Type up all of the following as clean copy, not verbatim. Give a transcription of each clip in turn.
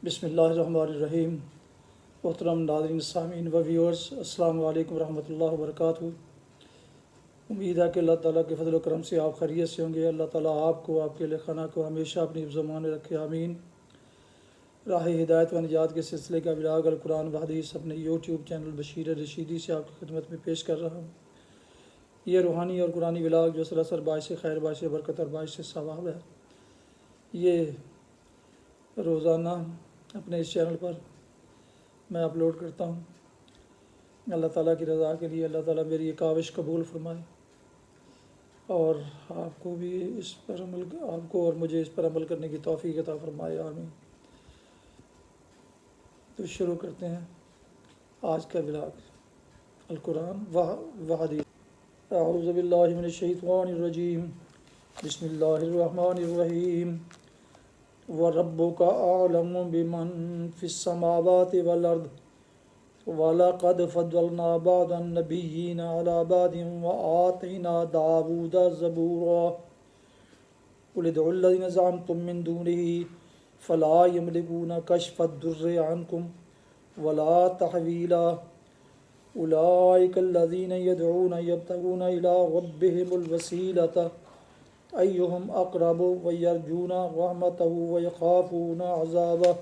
بسم اللہ الرحمن الرحیم۔ محترم ناظرین سامعین و ویورز، السلام علیکم ورحمۃ اللہ وبرکاتہ۔ امید ہے کہ اللہ تعالیٰ کے فضل و کرم سے آپ خیریت سے ہوں گے۔ اللہ تعالیٰ آپ کو، آپ کے اہل خانہ کو ہمیشہ اپنی حفظ و امان میں رکھے، آمین۔ راہ ہدایت و نجات کے سلسلے کا بلاغ القرآن و حدیث اپنے یوٹیوب چینل بشیر رشیدی سے آپ کی خدمت میں پیش کر رہا ہوں۔ یہ روحانی اور قرآنی بلاغ جو سراسر باعث خیر، باعث برکت اور باعث ثواب ہے، یہ روزانہ اپنے اس چینل پر میں اپلوڈ کرتا ہوں۔ اللہ تعالیٰ کی رضا کے لیے اللہ تعالیٰ میری یہ کاوش قبول فرمائے اور آپ کو بھی اس پر آپ کو اور مجھے اس پر عمل کرنے کی توفیق عطا فرمائے، آمین۔ تو شروع کرتے ہیں آج کا بلاغ القرآن و حدیث۔ اعوذ باللہ من الشیطان الرجیم، بسم اللہ الرحمن الرحیم۔ وَرَبُّكَ أَعْلَمُ بِمَنْ فِي السَّمَاوَاتِ وَالْأَرْضِ وَلَقَدْ فَضَّلْنَا بَعْضَ النَّبِيِّينَ عَلَى بَعْضٍ وَآتَيْنَا دَاوُودَ زَبُورًا قُلِ ادْعُوا الَّذِينَ زَعَمْتُم مِّن دُونِهِ فَلَا يَمْلِكُونَ كَشْفَ الضُّرِّ عَنكُمْ وَلَا تَحْوِيلًا أُولَٰئِكَ الَّذِينَ يَدْعُونَ يَبْتَغُونَ إِلَىٰ رَبِّهِمُ الْوَسِيلَةَ أَيُّهُمْ أَقْرَبُ وَيَرْجُونَ رَحْمَتَهُ وَيَخَافُونَ عَذَابَهُ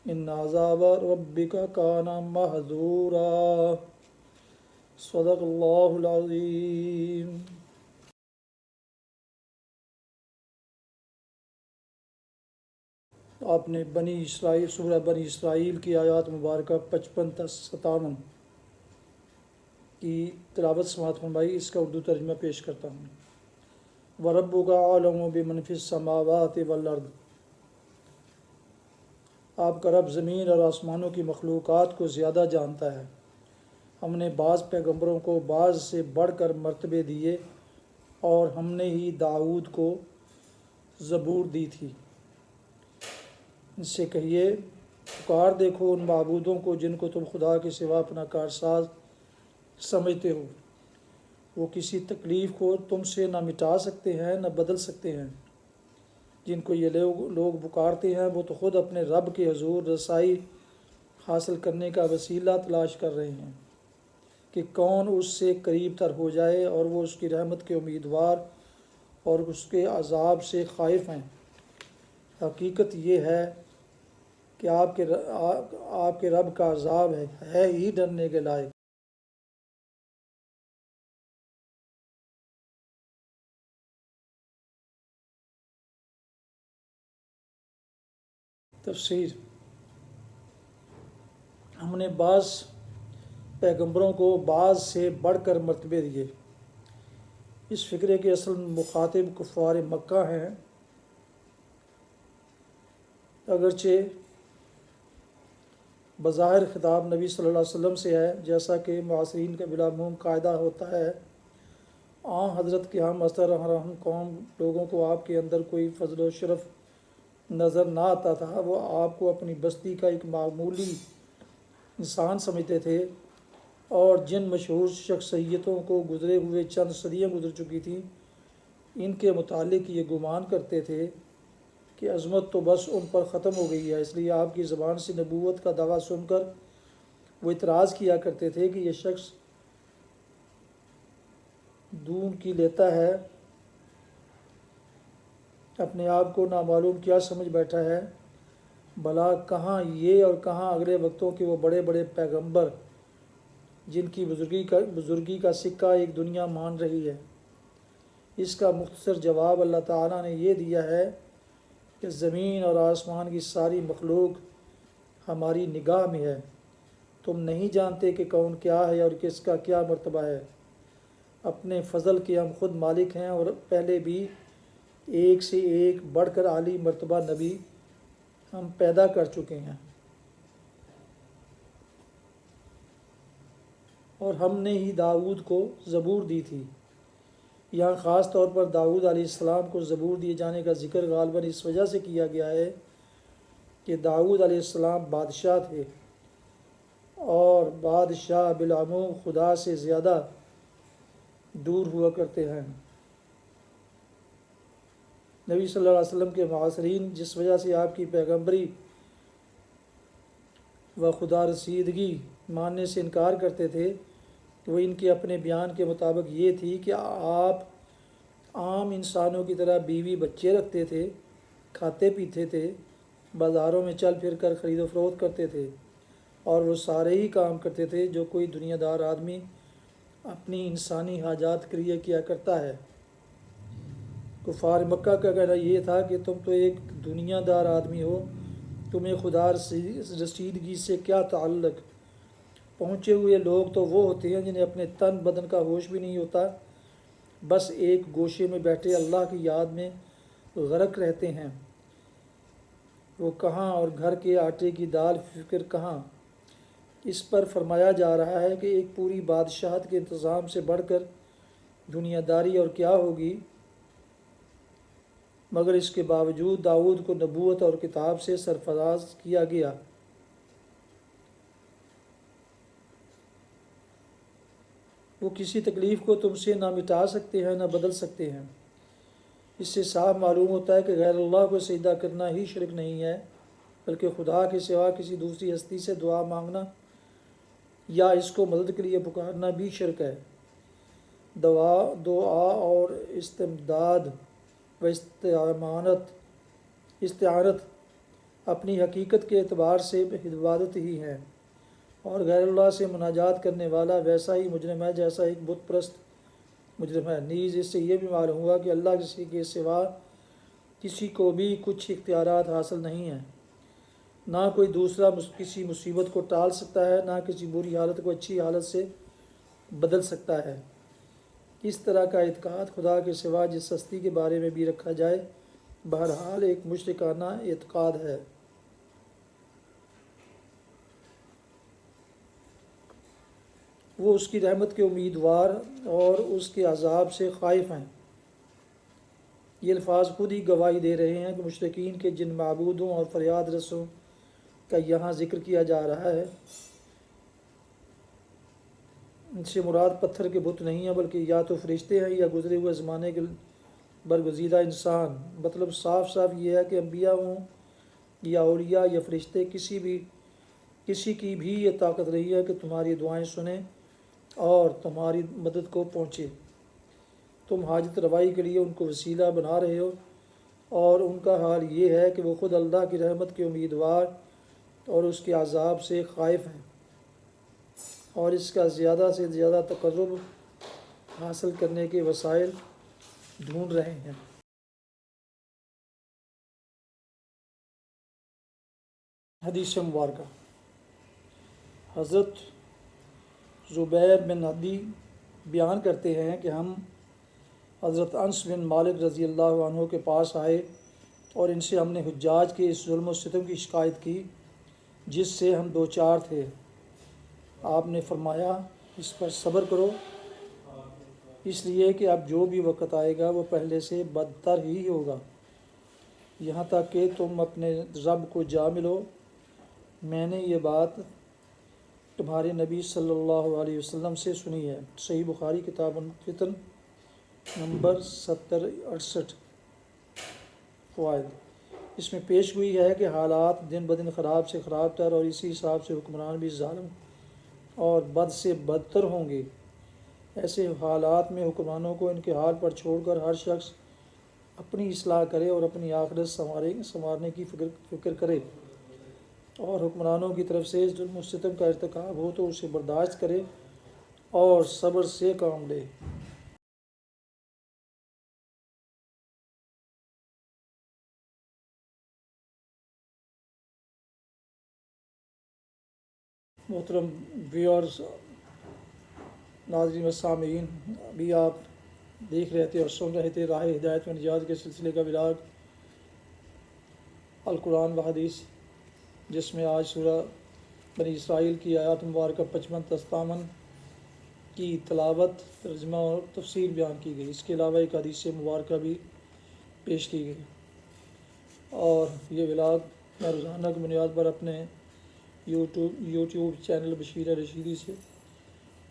إِنَّ عَذَابَ رَبِّكَ كَانَ مَحْذُورًا۔ صدق اللہ العظیم۔ آپ نے سورہ بنی اسرائیل کی آیات مبارکہ 55 تا 57 کی تلاوت سماعت فرمائی۔ اس کا اردو ترجمہ پیش کرتا ہوں۔ وَرَبُّكَ أَعْلَمُ بِمَنْ فِي السَّمَاوَاتِ وَالْأَرْضِ، آپ کا رب زمین اور آسمانوں کی مخلوقات کو زیادہ جانتا ہے۔ ہم نے بعض پیغمبروں کو بعض سے بڑھ کر مرتبے دیے اور ہم نے ہی داؤد کو زبور دی تھی۔ ان سے کہیے، پکار دیکھو ان معبودوں کو جن کو تم خدا کے سوا اپنا کارساز سمجھتے ہو۔ وہ کسی تکلیف کو تم سے نہ مٹا سکتے ہیں نہ بدل سکتے ہیں۔ جن کو یہ لوگ پکارتے ہیں وہ تو خود اپنے رب کے حضور رسائی حاصل کرنے کا وسیلہ تلاش کر رہے ہیں کہ کون اس سے قریب تر ہو جائے، اور وہ اس کی رحمت کے امیدوار اور اس کے عذاب سے خائف ہیں۔ حقیقت یہ ہے کہ آپ کے رب کا عذاب ہے ہی ڈرنے کے لائق۔ تفسیر۔ ہم نے بعض پیغمبروں کو بعض سے بڑھ کر مرتبے دیے۔ اس فقرے کے اصل مخاطب کفار مکہ ہیں، اگرچہ بظاہر خطاب نبی صلی اللہ علیہ وسلم سے ہے، جیسا کہ معاصرین کا بالعموم قاعدہ ہوتا ہے۔ حضرت کے ہم اثر ہم قوم لوگوں کو آپ کے اندر کوئی فضل و شرف نظر نہ آتا تھا۔ وہ آپ کو اپنی بستی کا ایک معمولی انسان سمجھتے تھے، اور جن مشہور شخصیتوں کو گزرے ہوئے چند صدیاں گزر چکی تھیں، ان کے متعلق یہ گمان کرتے تھے کہ عظمت تو بس ان پر ختم ہو گئی ہے۔ اس لیے آپ کی زبان سے نبوت کا دعویٰ سن کر وہ اعتراض کیا کرتے تھے کہ یہ شخص دون کی لیتا ہے، اپنے آپ کو نامعلوم کیا سمجھ بیٹھا ہے، بھلا کہاں یہ اور کہاں اگلے وقتوں کے وہ بڑے بڑے پیغمبر جن کی بزرگی کا سکہ ایک دنیا مان رہی ہے۔ اس کا مختصر جواب اللہ تعالیٰ نے یہ دیا ہے کہ زمین اور آسمان کی ساری مخلوق ہماری نگاہ میں ہے۔ تم نہیں جانتے کہ کون کیا ہے اور کس کا کیا مرتبہ ہے۔ اپنے فضل کے ہم خود مالک ہیں، اور پہلے بھی ایک سے ایک بڑھ کر عالی مرتبہ نبی ہم پیدا کر چکے ہیں، اور ہم نے ہی داؤد کو زبور دی تھی۔ یہاں خاص طور پر داؤد علیہ السلام کو زبور دیے جانے کا ذکر غالباً اس وجہ سے کیا گیا ہے کہ داؤد علیہ السلام بادشاہ تھے، اور بادشاہ بالعموم خدا سے زیادہ دور ہوا کرتے ہیں۔ نبی صلی اللہ علیہ وسلم کے معاصرین جس وجہ سے آپ کی پیغمبری و خدا رسیدگی ماننے سے انکار کرتے تھے، وہ ان کے اپنے بیان کے مطابق یہ تھی کہ آپ عام انسانوں کی طرح بیوی بچے رکھتے تھے، کھاتے پیتے تھے، بازاروں میں چل پھر کر خرید و فروخت کرتے تھے، اور وہ سارے ہی کام کرتے تھے جو کوئی دنیا دار آدمی اپنی انسانی حاجات کے لیے کیا کرتا ہے۔ کفار مکہ کا کہنا یہ تھا کہ تم تو ایک دنیا دار آدمی ہو، تمہیں خدا رسیدگی سے کیا تعلق؟ پہنچے ہوئے لوگ تو وہ ہوتے ہیں جنہیں اپنے تن بدن کا ہوش بھی نہیں ہوتا، بس ایک گوشے میں بیٹھے اللہ کی یاد میں غرق رہتے ہیں۔ وہ کہاں اور گھر کے آٹے کی دال فکر کہاں۔ اس پر فرمایا جا رہا ہے کہ ایک پوری بادشاہت کے انتظام سے بڑھ کر دنیا داری اور کیا ہوگی، مگر اس کے باوجود داؤد کو نبوت اور کتاب سے سرفراز کیا گیا۔ وہ کسی تکلیف کو تم سے نہ مٹا سکتے ہیں نہ بدل سکتے ہیں۔ اس سے صاف معلوم ہوتا ہے کہ غیر اللہ کو سجدہ کرنا ہی شرک نہیں ہے، بلکہ خدا کے سوا کسی دوسری ہستی سے دعا مانگنا یا اس کو مدد کے لیے پکارنا بھی شرک ہے۔ دعا اور استمداد و استعانت اپنی حقیقت کے اعتبار سے عبادت ہی ہیں، اور غیر اللہ سے مناجات کرنے والا ویسا ہی مجرم ہے جیسا ایک بت پرست مجرم ہے۔ نیز اس سے یہ بھی معلوم ہوا کہ اللہ کسی کے سوا کسی کو بھی کچھ اختیارات حاصل نہیں ہیں۔ نہ کوئی دوسرا کسی مصیبت کو ٹال سکتا ہے، نہ کسی بری حالت کو اچھی حالت سے بدل سکتا ہے۔ اس طرح کا اعتقاد خدا کے سوا جس ہستی کے بارے میں بھی رکھا جائے، بہرحال ایک مشرکانہ اعتقاد ہے۔ وہ اس کی رحمت کے امیدوار اور اس کے عذاب سے خائف ہیں۔ یہ الفاظ خود ہی گواہی دے رہے ہیں کہ مشرکین کے جن معبودوں اور فریاد رسوں کا یہاں ذکر کیا جا رہا ہے، ان سے مراد پتھر کے بت نہیں ہیں، بلکہ یا تو فرشتے ہیں یا گزرے ہوئے زمانے کے برگزیدہ انسان۔ مطلب صاف صاف یہ ہے کہ انبیاء ہوں یا اولیاء یا فرشتے، کسی کی بھی یہ طاقت نہیں ہے کہ تمہاری دعائیں سنیں اور تمہاری مدد کو پہنچے۔ تم حاجت روائی کے لیے ان کو وسیلہ بنا رہے ہو، اور ان کا حال یہ ہے کہ وہ خود اللہ کی رحمت کے امیدوار اور اس کے عذاب سے خائف ہیں، اور اس کا زیادہ سے زیادہ تقرب حاصل کرنے کے وسائل ڈھونڈ رہے ہیں۔ حدیث مبارکہ۔ حضرت زبیر بن عدی بیان کرتے ہیں کہ ہم حضرت انس بن مالک رضی اللہ عنہ کے پاس آئے اور ان سے ہم نے حجاج کے اس ظلم و ستم کی شکایت کی جس سے ہم دوچار تھے۔ آپ نے فرمایا، اس پر صبر کرو، اس لیے کہ اب جو بھی وقت آئے گا وہ پہلے سے بدتر ہی ہوگا، یہاں تک کہ تم اپنے رب کو جا ملو۔ میں نے یہ بات تمہارے نبی صلی اللہ علیہ وسلم سے سنی ہے۔ صحیح بخاری کتاب الفتن نمبر 7068۔ فوائد۔ اس میں پیش گوئی ہے کہ حالات دن بدن خراب سے خراب تر، اور اسی حساب سے حکمران بھی ظالم اور بد سے بدتر ہوں گے۔ ایسے حالات میں حکمرانوں کو ان کے حال پر چھوڑ کر ہر شخص اپنی اصلاح کرے اور اپنی آخرت سنوارنے کی فکر کرے، اور حکمرانوں کی طرف سے ظلم و ستم کا ارتکاب ہو تو اسے برداشت کرے اور صبر سے کام لے۔ محترم ویورز، ناظرین و سامعین، ابھی آپ دیکھ رہے تھے اور سن رہے تھے راہ ہدایت و نجات کے سلسلے کا ولاگ القرآن و حدیث، جس میں آج سورہ بنی اسرائیل کی آیات مبارکہ 55 تا 57 کی تلاوت، ترجمہ اور تفسیر بیان کی گئی۔ اس کے علاوہ ایک حدیث مبارکہ بھی پیش کی گئی، اور یہ ولاگ میں روزانہ کی بنیاد پر اپنے یوٹیوب چینل بشیر رشیدی سے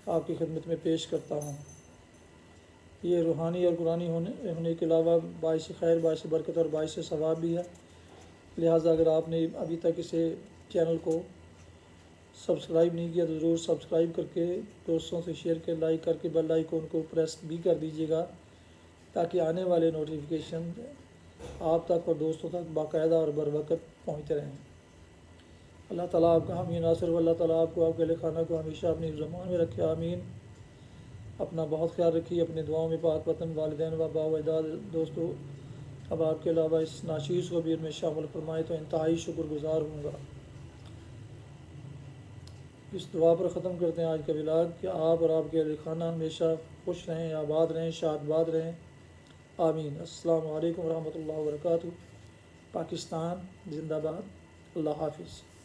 آپ کی خدمت میں پیش کرتا ہوں۔ یہ روحانی اور قرآنی ہونے کے علاوہ باعث خیر، باعث برکت اور باعث ثواب بھی ہے، لہٰذا اگر آپ نے ابھی تک اسے چینل کو سبسکرائب نہیں کیا تو ضرور سبسکرائب کر کے دوستوں سے شیئر کے لائک کر کے بیل آئیکن کو پریس بھی کر دیجیے گا تاکہ آنے والے نوٹیفیکیشن آپ تک اور دوستوں تک باقاعدہ اور بر وقت پہنچتے رہیں۔ اللہ تعالیٰ آپ کا حامی ناصر و اللہ تعالیٰ آپ کو آپ کے اہل خانہ کو ہمیشہ اپنی زمان میں رکھے، آمین۔ اپنا بہت خیال رکھیے، اپنے دعاؤں میں پاک وطن، والدین و باء و اجداد، دوستوں اب آپ کے علاوہ اس ناچیز کو بھی ان میں شامل فرمائے تو انتہائی شکر گزار ہوں گا۔ اس دعا پر ختم کرتے ہیں آج کا ولاگ کہ آپ اور آپ کے اہل خانہ ہمیشہ خوش رہیں، آباد رہیں، شاد باد رہیں، آمین۔ السلام علیکم ورحمۃ اللہ وبرکاتہ۔ پاکستان زندہ باد۔ اللہ حافظ۔